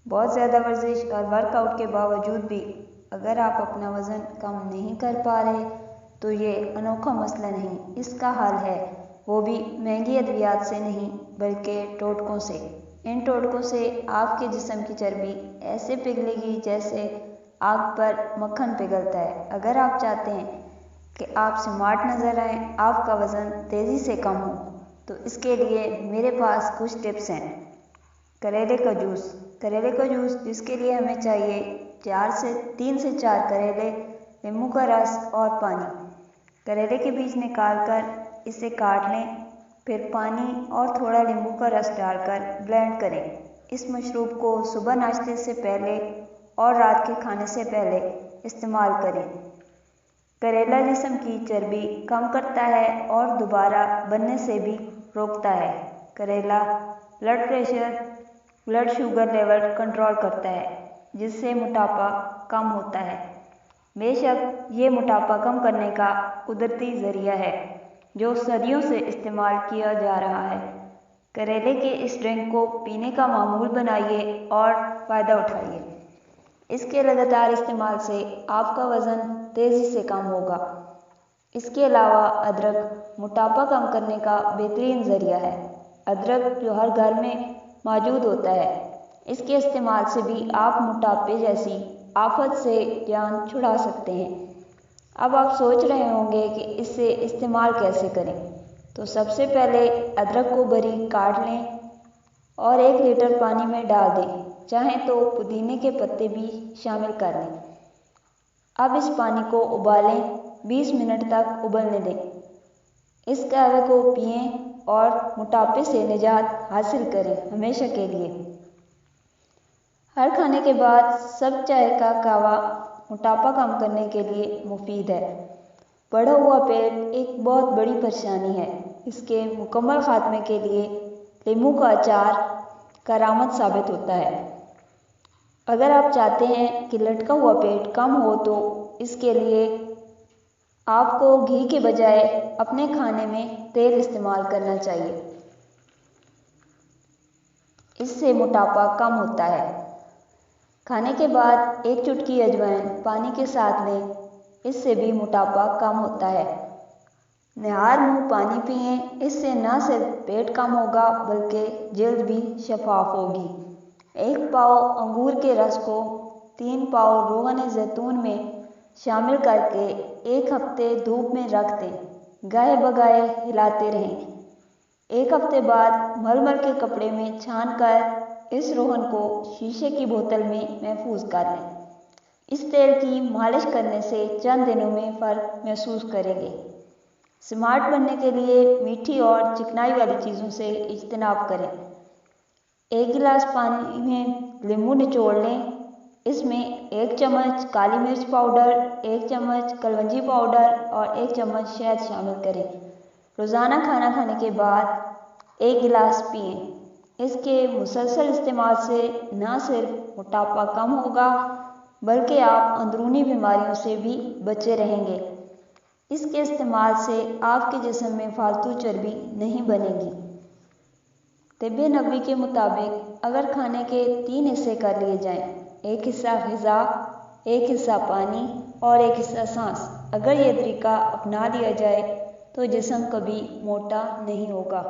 बहुत ज़्यादा वर्जिश और वर्कआउट के बावजूद भी अगर आप अपना वज़न कम नहीं कर पा रहे तो ये अनोखा मसला नहीं, इसका हल है, वो भी महंगी अद्वियात से नहीं बल्कि टोटकों से। इन टोटकों से आपके जिस्म की चर्बी ऐसे पिघलेगी जैसे आग पर मक्खन पिघलता है। अगर आप चाहते हैं कि आप स्मार्ट नज़र आएँ, आपका वज़न तेज़ी से कम हो, तो इसके लिए मेरे पास कुछ टिप्स हैं। करेले का जूस जिसके लिए हमें चाहिए 3 से 4 करेले, नींबू का रस और पानी। करेले के बीज निकालकर इसे काट लें, फिर पानी और थोड़ा नींबू का रस डालकर ब्लेंड करें। इस मशरूब को सुबह नाश्ते से पहले और रात के खाने से पहले इस्तेमाल करें। करेला जिस्म की चर्बी कम करता है और दोबारा बनने से भी रोकता है। करेला blood pressure, blood sugar level control करता है, जिससे मोटापा कम होता है। बेशक ये मोटापा कम करने का कुदरती ज़रिया है जो सदियों से इस्तेमाल किया जा रहा है। करेले के इस ड्रिंक को पीने का मामूल बनाइए और फ़ायदा उठाइए। इसके लगातार इस्तेमाल से आपका वज़न तेज़ी से कम होगा। इसके अलावा अदरक मोटापा कम करने का बेहतरीन ज़रिया है। अदरक जो हर घर में मौजूद होता है, इसके इस्तेमाल से भी आप मोटापे जैसी आफत से जान छुड़ा सकते हैं। अब आप सोच रहे होंगे कि इसे इस्तेमाल कैसे करें, तो सबसे पहले अदरक को बारीक काट लें और 1 लीटर पानी में डाल दें। चाहें तो पुदीने के पत्ते भी शामिल कर लें। अब इस पानी को उबालें, 20 मिनट तक उबलने दें। इस कहवे को पिएं और मोटापे से निजात हासिल करें हमेशा के लिए। हर खाने के बाद सब चाय का कहवा मोटापा कम करने के लिए मुफीद है। बढ़ा हुआ पेट एक बहुत बड़ी परेशानी है। इसके मुकम्मल खात्मे के लिए नींबू का अचार करामत साबित होता है। अगर आप चाहते हैं कि लटका हुआ पेट कम हो तो इसके लिए आपको घी के बजाय अपने खाने में तेल इस्तेमाल करना चाहिए। इससे मोटापा कम होता है। खाने के बाद 1 चुटकी अजवाइन पानी के साथ लें, इससे भी मोटापा कम होता है। निहार मुंह पानी पिएं, इससे न सिर्फ पेट कम होगा बल्कि जल्द भी शफाफ होगी। 1 पाव अंगूर के रस को 3 पाव रोगन जैतून में शामिल करके 1 हफ्ते धूप में रख दें। गाहे बगाहे हिलाते रहें। 1 हफ्ते बाद मलमल के कपड़े में छानकर इस रोगन को शीशे की बोतल में महफूज कर लें। इस तेल की मालिश करने से चंद दिनों में फ़र्क महसूस करेंगे। स्मार्ट बनने के लिए मीठी और चिकनाई वाली चीज़ों से इज्तनाब करें। 1 गिलास पानी में नींबू निचोड़ लें। इसमें 1 चम्मच काली मिर्च पाउडर, 1 चम्मच कलवंजी पाउडर और 1 चम्मच शहद शामिल करें। रोज़ाना खाना खाने के बाद 1 गिलास पिएं। इसके मुसलसल इस्तेमाल से न सिर्फ मोटापा कम होगा बल्कि आप अंदरूनी बीमारियों से भी बचे रहेंगे। इसके इस्तेमाल से आपके जिस्म में फालतू चर्बी नहीं बनेगी। तिब्बे नबवी के मुताबिक अगर खाने के 3 हिस्से कर लिए जाएं, 1 हिस्सा ग़िज़ा, 1 हिस्सा पानी और 1 हिस्सा सांस, अगर ये तरीका अपना लिया जाए तो जिस्म कभी मोटा नहीं होगा।